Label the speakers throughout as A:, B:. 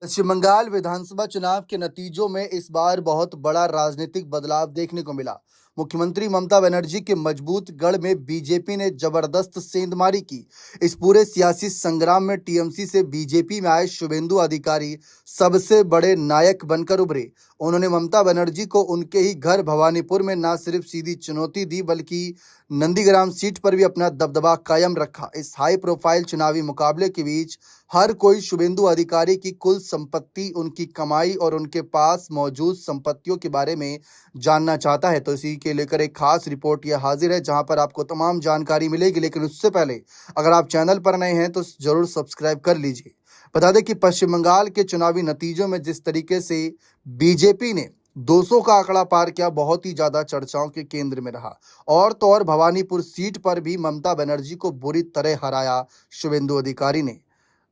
A: पश्चिम बंगाल विधानसभा चुनाव के नतीजों में इस बार बहुत बड़ा राजनीतिक बदलाव देखने को मिला। मुख्यमंत्री ममता बनर्जी के मजबूत गढ़ में बीजेपी ने जबरदस्त सेंधमारी की। इस पूरे सियासी संग्राम में टीएमसी से बीजेपी में आए शुभेंदु अधिकारी सबसे बड़े नायक बनकर उभरे। उन्होंने ममता बनर्जी को उनके ही घर भवानीपुर में न सिर्फ सीधी चुनौती दी बल्कि नंदीग्राम सीट पर भी अपना दबदबा कायम रखा। इस हाई प्रोफाइल चुनावी मुकाबले के बीच हर कोई शुभेंदु अधिकारी की कुल संपत्ति, उनकी कमाई और उनके पास मौजूद संपत्तियों के बारे में जानना चाहता है। तो इसी के लेकर एक खास रिपोर्ट यह हाजिर है, जहां पर आपको तमाम जानकारी मिलेगी। लेकिन उससे पहले अगर आप चैनल पर नए हैं तो जरूर सब्सक्राइब कर लीजिए। बता दें कि पश्चिम बंगाल के चुनावी नतीजों में जिस तरीके से बीजेपी ने 200 का आंकड़ा पार किया, बहुत ही ज्यादा चर्चाओं के केंद्र में रहा। और तो और भवानीपुर सीट पर भी ममता बनर्जी को बुरी तरह हराया शुभेंदु अधिकारी ने।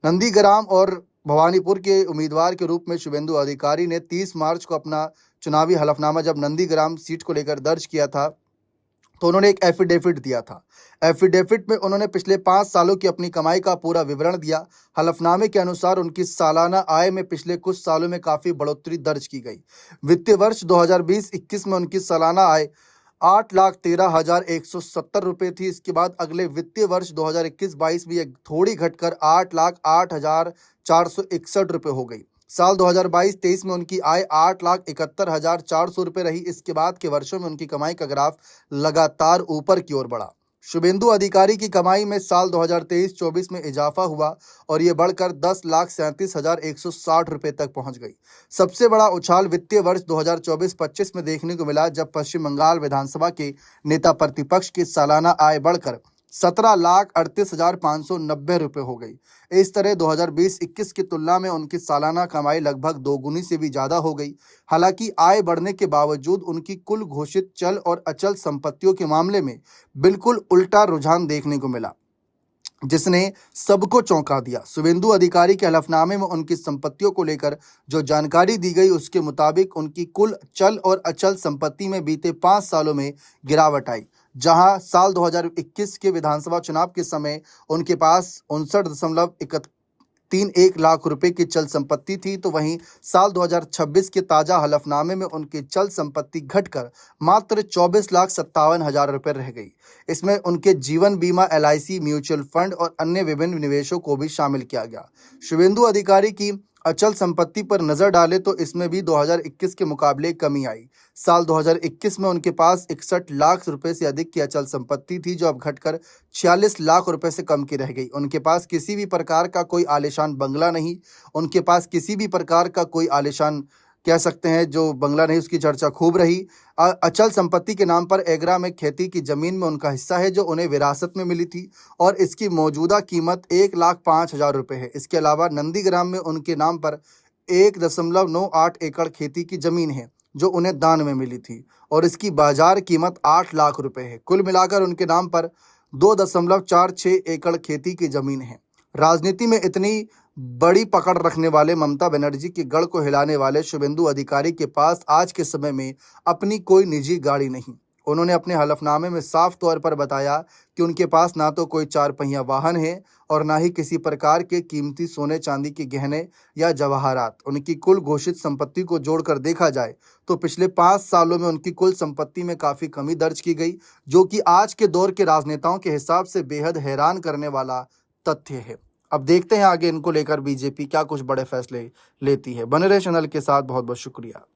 A: नंदीग्राम और भवानीपुर के उम्मीदवार के रूप में शुभेंदु अधिकारी ने 30 मार्च को अपना चुनावी हलफनामा जब नंदीग्राम सीट को लेकर दर्ज किया था, तो उन्होंने एक एफिडेविट दिया था। एफिडेविट में उन्होंने पिछले 5 सालों की अपनी कमाई का पूरा विवरण दिया। हलफनामे के अनुसार उनकी सालाना आय में पिछले कुछ सालों में काफी बढ़ोतरी दर्ज की गई। वित्तीय वर्ष 2020-21 में उनकी सालाना आय 8,13,170 रुपये थी। इसके बाद अगले वित्तीय वर्ष 2021-22 में यह थोड़ी घटकर 8,08,461 रुपये हो गई। साल 2022-23 में उनकी आय 8,71,400 रुपये रही। इसके बाद के वर्षों में उनकी कमाई का ग्राफ लगातार ऊपर की ओर बढ़ा। शुभेंदु अधिकारी की कमाई में साल 2023-24 में इजाफा हुआ और ये बढ़कर 10,37,160 रुपये तक पहुंच गई। सबसे बड़ा उछाल वित्तीय वर्ष 2024-25 में देखने को मिला, जब पश्चिम बंगाल विधानसभा के नेता प्रतिपक्ष की सालाना आय बढ़कर 17,38,590 रुपये हो गई। इस तरह 2020-21 की तुलना में उनकी सालाना कमाई लगभग दोगुनी से भी ज्यादा हो गई। हालांकि आय बढ़ने के बावजूद उनकी कुल घोषित चल और अचल संपत्तियों के मामले में बिल्कुल उल्टा रुझान देखने को मिला, जिसने सबको चौंका दिया। शुभेंदु अधिकारी के हलफनामे में उनकी संपत्तियों को लेकर जो जानकारी दी गई, उसके मुताबिक उनकी कुल चल और अचल संपत्ति में बीते 5 सालों में गिरावट आई। जहां साल 2021 के विधानसभा चुनाव के समय उनके पास 59.31 लाख रुपए की चल संपत्ति थी, तो वहीं साल 2026 के ताजा हलफनामे में उनकी चल संपत्ति घटकर मात्र 24,57,000 रुपए रह गई। इसमें उनके जीवन बीमा, LIC, म्यूचुअल फंड और अन्य विभिन्न निवेशों को भी शामिल किया गया। शुभेंदु अधिकारी की अचल संपत्ति पर नजर डालें तो इसमें भी 2021 के मुकाबले कमी आई। साल 2021 में उनके पास 61 लाख रुपए से अधिक की अचल संपत्ति थी, जो अब घटकर 46 लाख रुपए से कम की रह गई। उनके पास किसी भी प्रकार का कोई आलीशान बंगला नहीं, उनके पास किसी भी प्रकार का कोई आलीशान कह सकते हैं जो बंगला नहीं, उसकी चर्चा खूब रही। अचल संपत्ति के नाम पर एगरा में खेती की जमीन में उनका हिस्सा है, जो उन्हें विरासत में मिली थी और इसकी मौजूदा कीमत 1,05,000 रुपये है। इसके अलावा नंदीग्राम में उनके नाम पर 1.98 एकड़ खेती की जमीन है, जो उन्हें दान में मिली थी और इसकी बाजार कीमत 8 लाख रुपए है। कुल मिलाकर उनके नाम पर 2.46 एकड़ खेती की जमीन है। राजनीति में इतनी बड़ी पकड़ रखने वाले ममता बनर्जी के गढ़ को हिलाने वाले शुभेंदु अधिकारी के पास आज के समय में अपनी कोई निजी गाड़ी नहीं। उन्होंने अपने हलफनामे में साफ तौर पर बताया कि उनके पास ना तो कोई 4 पहिया वाहन है और ना ही किसी प्रकार के कीमती सोने चांदी के गहने या जवाहरात। उनकी कुल घोषित संपत्ति को जोड़कर देखा जाए तो पिछले 5 सालों में उनकी कुल संपत्ति में काफी कमी दर्ज की गई, जो कि आज के दौर के राजनेताओं के हिसाब से बेहद हैरान करने वाला तथ्य है। अब देखते हैं आगे इनको लेकर बीजेपी क्या कुछ बड़े फैसले लेती है। बने रहे चैनल के साथ। बहुत बहुत शुक्रिया।